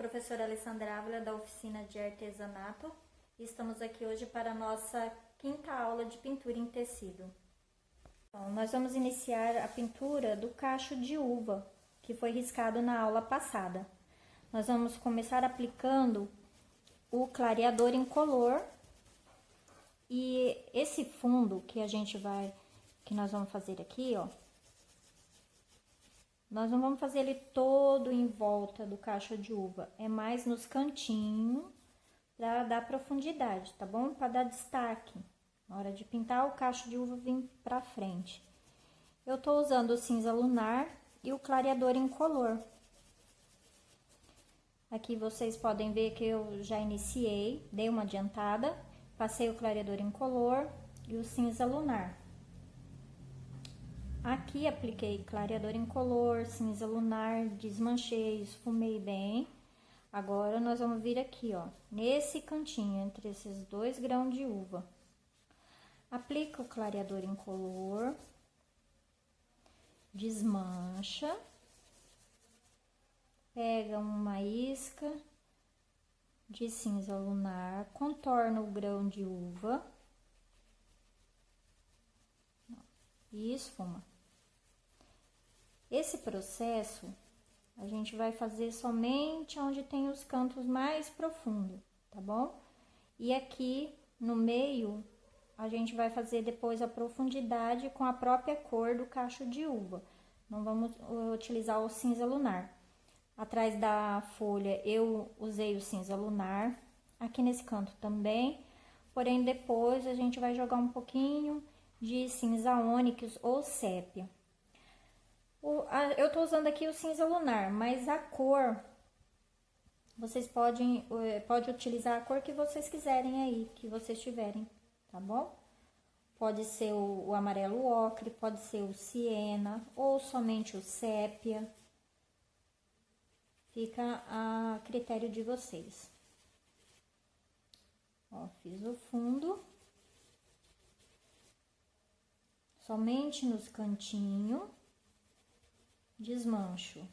professora Alessandra Ávila, da oficina de artesanato. Estamos aqui hoje para a nossa quinta aula de pintura em tecido. Bom, nós vamos iniciar a pintura do cacho de uva, que foi riscado na aula passada. Nós vamos começar aplicando o clareador incolor e esse fundo que nós vamos fazer aqui, ó. Nós não vamos fazer ele todo em volta do cacho de uva, é mais nos cantinhos para dar profundidade, tá bom? Para dar destaque. Na hora de pintar, o cacho de uva vem para frente. Eu tô usando o cinza lunar e o clareador incolor. Aqui vocês podem ver que eu já iniciei, dei uma adiantada, passei o clareador incolor e o cinza lunar. Aqui apliquei clareador incolor, cinza lunar, desmanchei, esfumei bem. Agora nós vamos vir aqui, ó, nesse cantinho, entre esses dois grãos de uva. Aplica o clareador incolor, desmancha, pega uma isca de cinza lunar, contorna o grão de uva e esfuma. Esse processo a gente vai fazer somente onde tem os cantos mais profundos, tá bom? E aqui no meio a gente vai fazer depois a profundidade com a própria cor do cacho de uva. Não vamos utilizar o cinza lunar. Atrás da folha eu usei o cinza lunar, aqui nesse canto também, porém depois a gente vai jogar um pouquinho de cinza ônix ou sépia. Eu tô usando aqui o cinza lunar, mas a cor, vocês podem utilizar a cor que vocês quiserem aí, que vocês tiverem, tá bom? Pode ser o amarelo ocre, pode ser o siena, ou somente o sépia. Fica a critério de vocês. Ó, fiz o fundo. Somente nos cantinhos. Desmancho.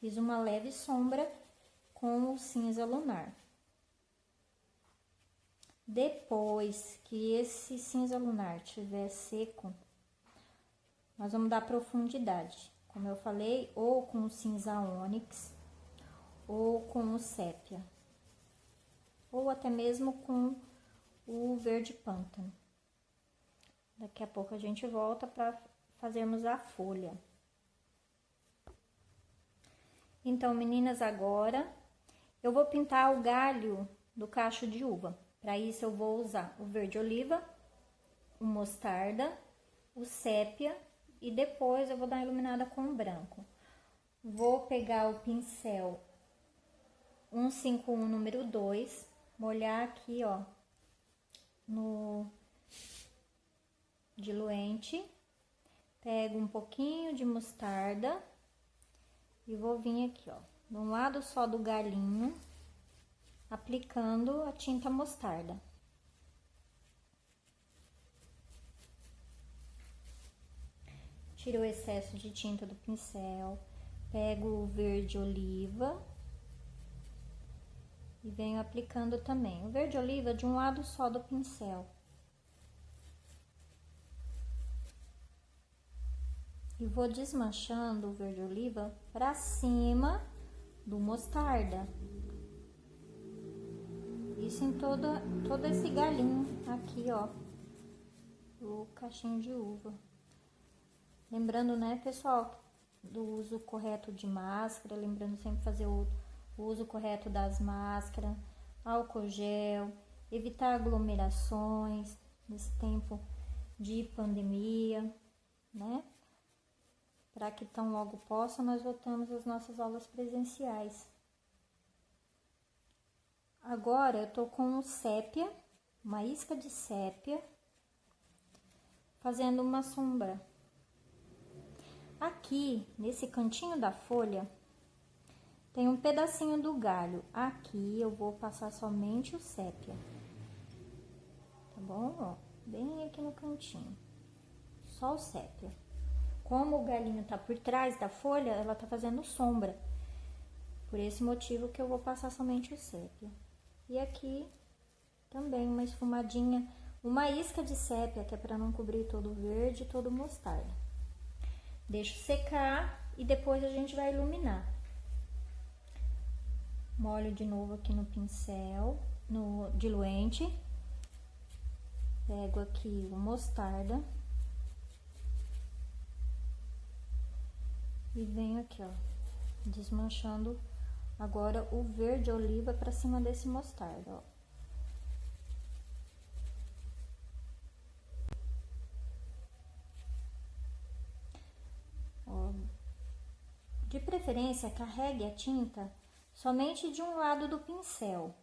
Fiz uma leve sombra com o cinza lunar. Depois que esse cinza lunar estiver seco, nós vamos dar profundidade. Como eu falei, ou com o cinza ônix, ou com o sépia. Ou até mesmo com o verde pântano. Daqui a pouco a gente volta para fazermos a folha. Então, meninas, agora eu vou pintar o galho do cacho de uva. Para isso, eu vou usar o verde oliva, o mostarda, o sépia e depois eu vou dar uma iluminada com o branco. Vou pegar o pincel 151 número 2, molhar aqui, ó, no diluente. Pego um pouquinho de mostarda e vou vir aqui, ó, de um lado só do galinho, aplicando a tinta mostarda. Tiro o excesso de tinta do pincel, pego o verde oliva e venho aplicando também. O verde oliva de um lado só do pincel. E vou desmanchando o verde oliva pra cima do mostarda. Isso em todo esse galinho aqui, ó, do cachinho de uva. Lembrando, né, pessoal, do uso correto de máscara, lembrando sempre fazer o uso correto das máscaras, álcool gel, evitar aglomerações nesse tempo de pandemia, né? Para que tão logo possa, nós voltamos às nossas aulas presenciais. Agora, eu tô com o sépia, uma isca de sépia, fazendo uma sombra. Aqui, nesse cantinho da folha, tem um pedacinho do galho. Aqui, eu vou passar somente o sépia. Tá bom? Ó, bem aqui no cantinho. Só o sépia. Como o galinho tá por trás da folha, ela tá fazendo sombra. Por esse motivo que eu vou passar somente o sépia. E aqui também uma esfumadinha, uma isca de sépia, que é para não cobrir todo o verde e todo o mostarda. Deixo secar e depois a gente vai iluminar. Molho de novo aqui no pincel, no diluente. Pego aqui o mostarda. E venho aqui, ó, desmanchando agora o verde oliva pra cima desse mostarda, ó. Ó, de preferência, carregue a tinta somente de um lado do pincel.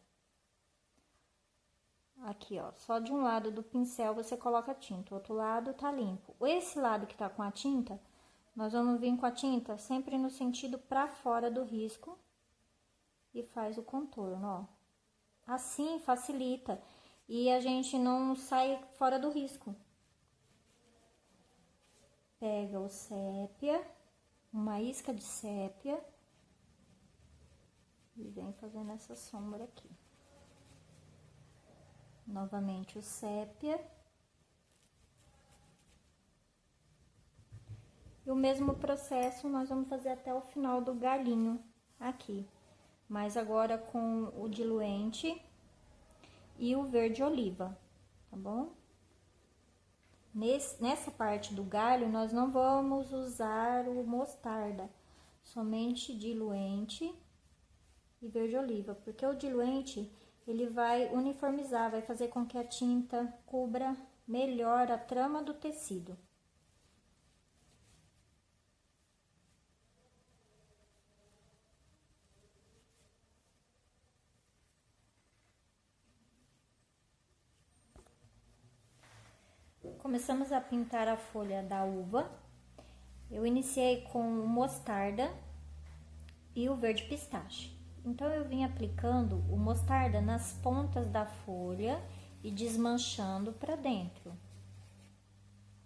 Aqui, ó, só de um lado do pincel você coloca a tinta, o outro lado tá limpo. Esse lado que tá com a tinta, nós vamos vir com a tinta sempre no sentido pra fora do risco e faz o contorno, ó. Assim facilita e a gente não sai fora do risco. Pega o sépia, uma isca de sépia e vem fazendo essa sombra aqui. Novamente o sépia. E o mesmo processo nós vamos fazer até o final do galinho aqui. Mas agora com o diluente e o verde oliva, tá bom? Nessa parte do galho, nós não vamos usar o mostarda, somente diluente e verde oliva, porque o diluente, ele vai uniformizar, vai fazer com que a tinta cubra melhor a trama do tecido. Começamos a pintar a folha da uva. Eu iniciei com o mostarda e o verde pistache. Então, eu vim aplicando o mostarda nas pontas da folha e desmanchando para dentro.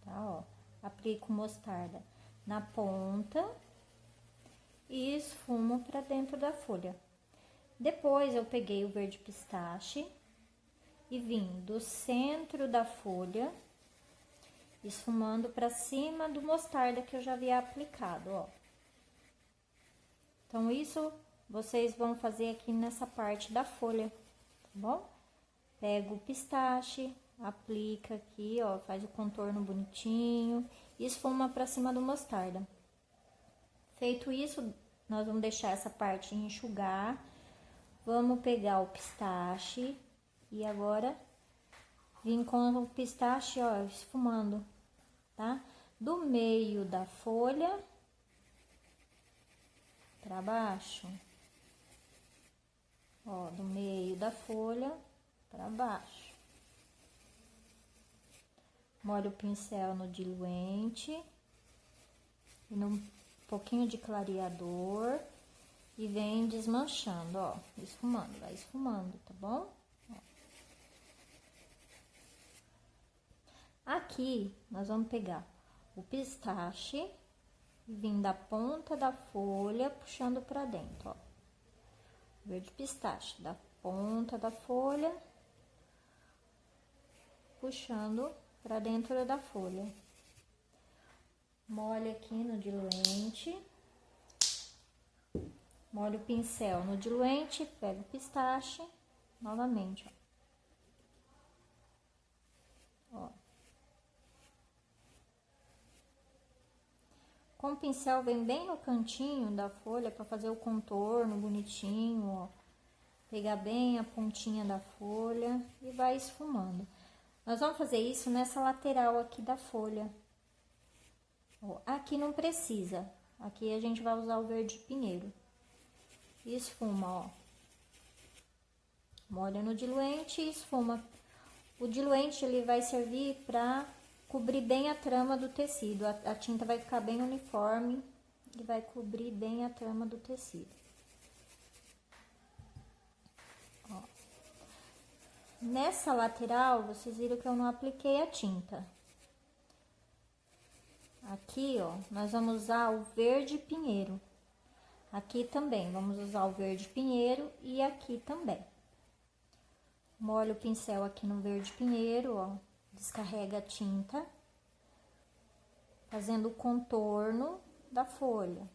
Tá, ó. Aplico mostarda na ponta e esfumo para dentro da folha. Depois, eu peguei o verde pistache e vim do centro da folha esfumando para cima do mostarda que eu já havia aplicado, ó. Então, isso vocês vão fazer aqui nessa parte da folha, tá bom? Pega o pistache, aplica aqui, ó, faz o contorno bonitinho e esfuma para cima do mostarda. Feito isso, nós vamos deixar essa parte enxugar. Vamos pegar o pistache e agora vim com o pistache, ó, esfumando, tá? Do meio da folha para baixo, ó, do meio da folha para baixo. Molho o pincel no diluente e num pouquinho de clareador e vem desmanchando, ó, esfumando, vai esfumando, tá bom? Aqui, nós vamos pegar o pistache e vir da ponta da folha, puxando pra dentro, ó. Verde pistache, da ponta da folha, puxando pra dentro da folha. Molha aqui no diluente. Molha o pincel no diluente, pega o pistache, novamente, ó. Ó. Com o pincel, vem bem no cantinho da folha para fazer o contorno bonitinho, ó. Pegar bem a pontinha da folha e vai esfumando. Nós vamos fazer isso nessa lateral aqui da folha. Ó, aqui não precisa. Aqui a gente vai usar o verde pinheiro. E esfuma, ó. Molha no diluente e esfuma. O diluente, ele vai servir para cobrir bem a trama do tecido. A tinta vai ficar bem uniforme e vai cobrir bem a trama do tecido. Ó. Nessa lateral, vocês viram que eu não apliquei a tinta. Aqui, ó, nós vamos usar o verde pinheiro. Aqui também, vamos usar o verde pinheiro e aqui também. Molho o pincel aqui no verde pinheiro, ó, descarrega a tinta, fazendo o contorno da folha.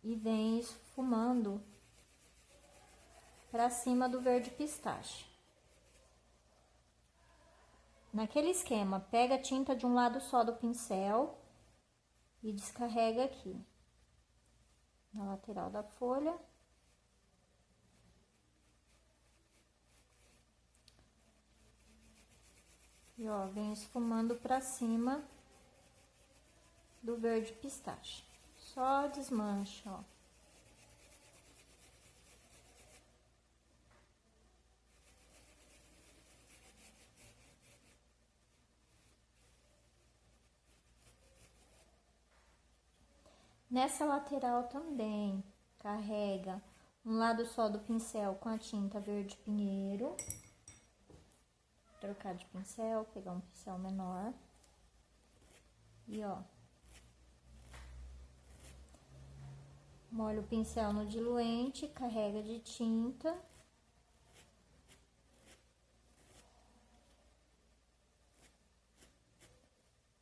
E vem esfumando para cima do verde pistache. Naquele esquema, pega a tinta de um lado só do pincel e descarrega aqui, na lateral da folha. E ó, vem esfumando pra cima do verde pistache. Só desmancha, ó. Nessa lateral também, carrega um lado só do pincel com a tinta verde pinheiro. Trocar de pincel, pegar um pincel menor. E ó, molha o pincel no diluente, carrega de tinta.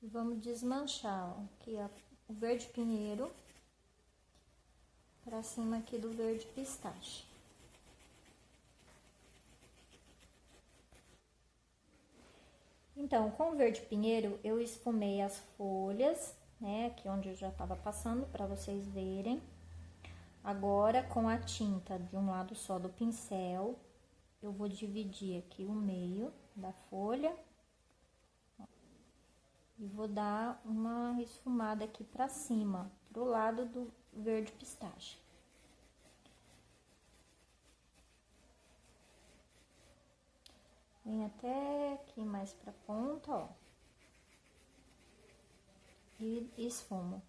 E vamos desmanchar, ó, aqui ó, o verde pinheiro pra cima aqui do verde pistache. Então, com o verde pinheiro, eu esfumei as folhas, né, aqui onde eu já tava passando, pra vocês verem. Agora, com a tinta de um lado só do pincel, eu vou dividir aqui o meio da folha. E vou dar uma esfumada aqui pra cima, pro lado do verde pistache. Vem até aqui mais pra ponta, ó. E esfumo.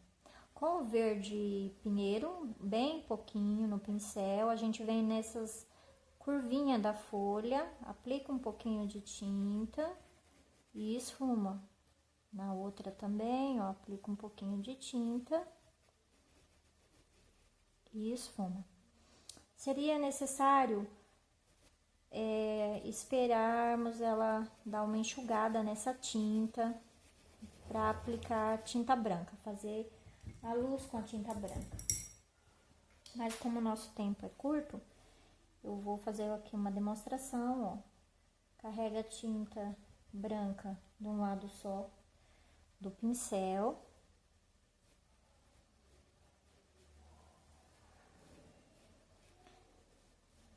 Com o verde pinheiro, bem pouquinho no pincel, a gente vem nessas curvinhas da folha, aplica um pouquinho de tinta e esfuma. Na outra também, ó, aplica um pouquinho de tinta e esfuma. Seria necessário esperarmos ela dar uma enxugada nessa tinta para aplicar tinta branca, fazer a luz com a tinta branca. Mas como o nosso tempo é curto, eu vou fazer aqui uma demonstração, ó. Carrega a tinta branca de um lado só do pincel.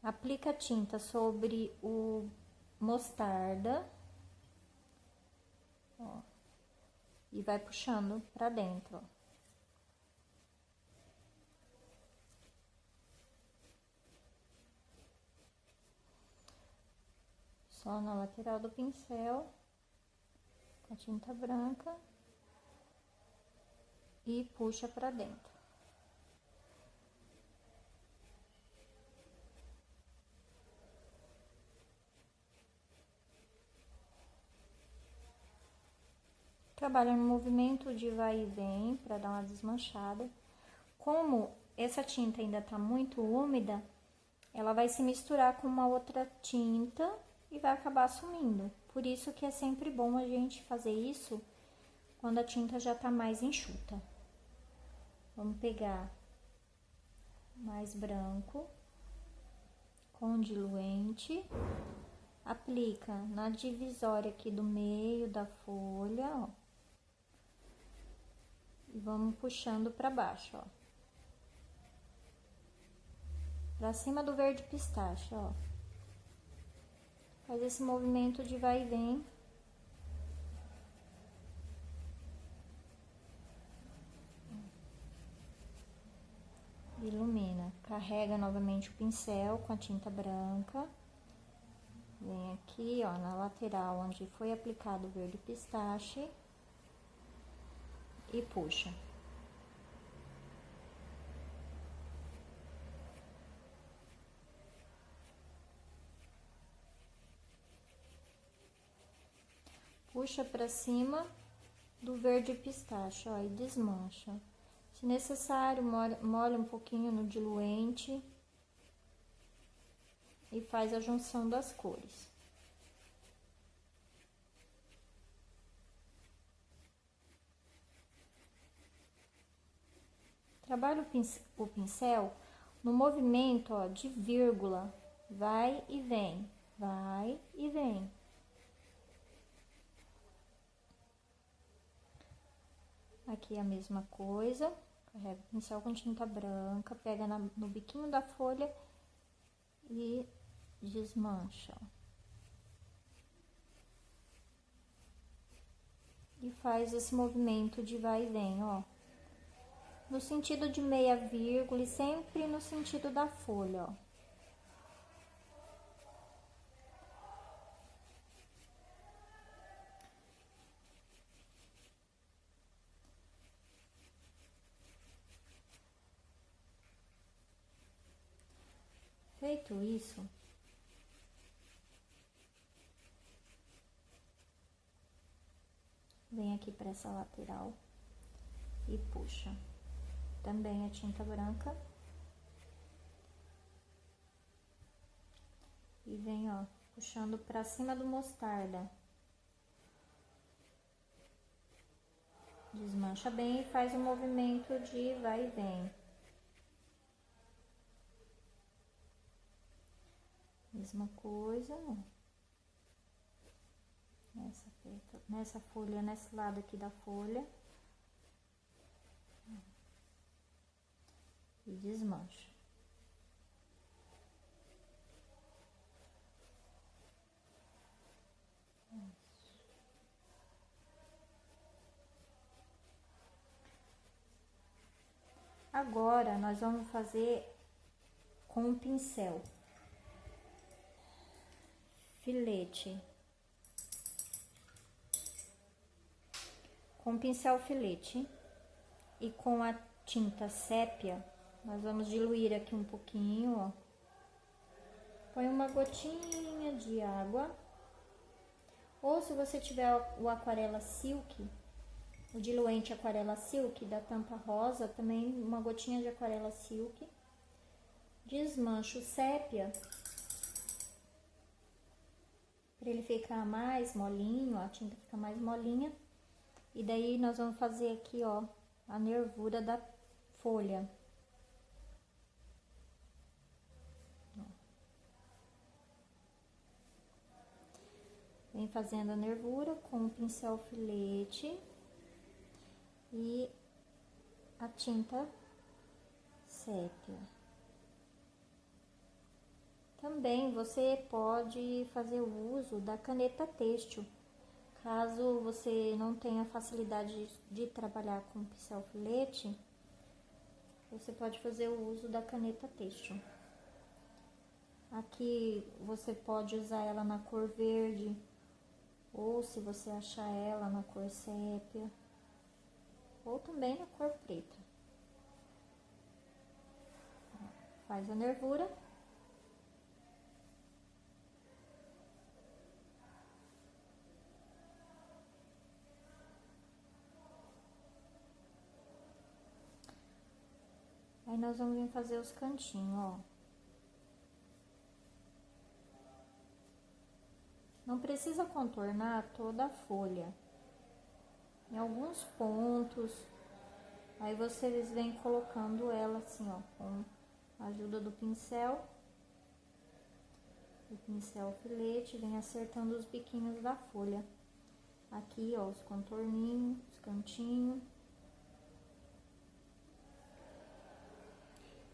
Aplica a tinta sobre o mostarda, ó, e vai puxando pra dentro, ó. Só na lateral do pincel, com a tinta branca, e puxa pra dentro. Trabalha no movimento de vai e vem para dar uma desmanchada. Como essa tinta ainda tá muito úmida, ela vai se misturar com uma outra tinta e vai acabar sumindo. Por isso que é sempre bom a gente fazer isso quando a tinta já tá mais enxuta. Vamos pegar mais branco com diluente, aplica na divisória aqui do meio da folha, ó, e vamos puxando para baixo, ó, pra cima do verde pistache, ó. Faz esse movimento de vai e vem. Ilumina. Carrega novamente o pincel com a tinta branca. Vem aqui, ó, na lateral onde foi aplicado o verde pistache. E puxa. Puxa pra cima do verde pistache, ó, e desmancha. Se necessário, molha um pouquinho no diluente e faz a junção das cores. Trabalho o pincel no movimento, ó, de vírgula, vai e vem, vai e vem. Aqui a mesma coisa, carrega o pincel com tinta branca, pega no biquinho da folha e desmancha. E faz esse movimento de vai e vem, ó. No sentido de meia vírgula e sempre no sentido da folha, ó. Feito isso, vem aqui para essa lateral e puxa. Também a tinta branca. E vem, ó, puxando pra cima do mostarda. Desmancha bem e faz o movimento de vai e vem. Mesma coisa, ó. Nessa folha, nesse lado aqui da folha. E desmancha. Agora, nós vamos fazer com o pincel filete. Com o pincel filete e com a tinta sépia, nós vamos diluir aqui um pouquinho, ó. Põe uma gotinha de água. Ou se você tiver o aquarela silk, o diluente aquarela silk da tampa rosa, também uma gotinha de aquarela silk. Desmancha o sépia, para ele ficar mais molinho, a tinta fica mais molinha. E daí nós vamos fazer aqui, ó, a nervura da folha. Vem fazendo a nervura com o pincel filete e a tinta sépia. Também você pode fazer o uso da caneta têxtil. Caso você não tenha facilidade de trabalhar com pincel filete, você pode fazer o uso da caneta têxtil. Aqui você pode usar ela na cor verde, ou se você achar ela na cor sépia, ou também na cor preta. Faz a nervura. Aí nós vamos vir fazer os cantinhos, ó. Não precisa contornar toda a folha. Em alguns pontos, aí vocês vêm colocando ela assim, ó, com a ajuda do pincel. O pincel filete, vem acertando os biquinhos da folha. Aqui, ó, os contorninhos, os cantinhos.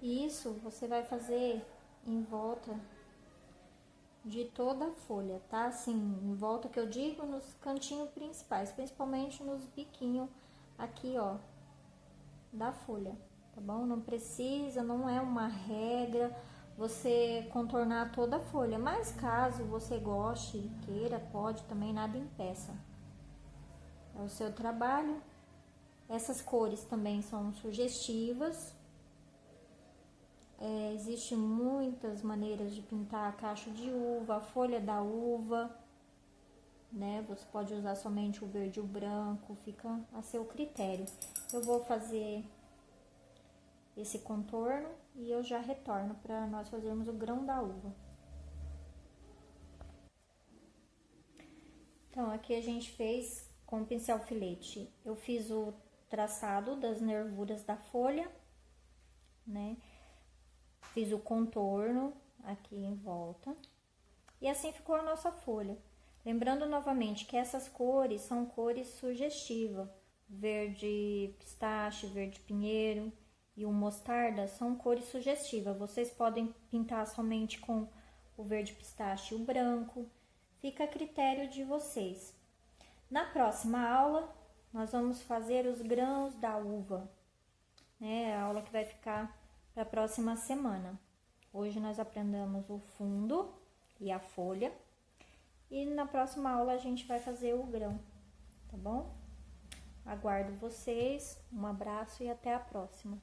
E isso você vai fazer em volta de toda a folha, tá? Assim, em volta que eu digo nos cantinhos principais, principalmente nos biquinhos aqui, ó, da folha, tá bom? Não precisa, não é uma regra você contornar toda a folha, mas caso você goste e queira, pode também, nada impeça. É o seu trabalho. Essas cores também são sugestivas. Existem muitas maneiras de pintar a cacho de uva, a folha da uva, né? Você pode usar somente o verde e o branco, fica a seu critério. Eu vou fazer esse contorno e eu já retorno para nós fazermos o grão da uva. Então, aqui a gente fez com o pincel filete. Eu fiz o traçado das nervuras da folha, né? Fiz o contorno aqui em volta. E assim ficou a nossa folha. Lembrando novamente que essas cores são cores sugestivas. Verde pistache, verde pinheiro e o mostarda são cores sugestivas. Vocês podem pintar somente com o verde pistache e o branco. Fica a critério de vocês. Na próxima aula, nós vamos fazer os grãos da uva, né? A aula que vai ficar para a próxima semana. Hoje nós aprendemos o fundo e a folha. E na próxima aula a gente vai fazer o grão, tá bom? Aguardo vocês, um abraço e até a próxima.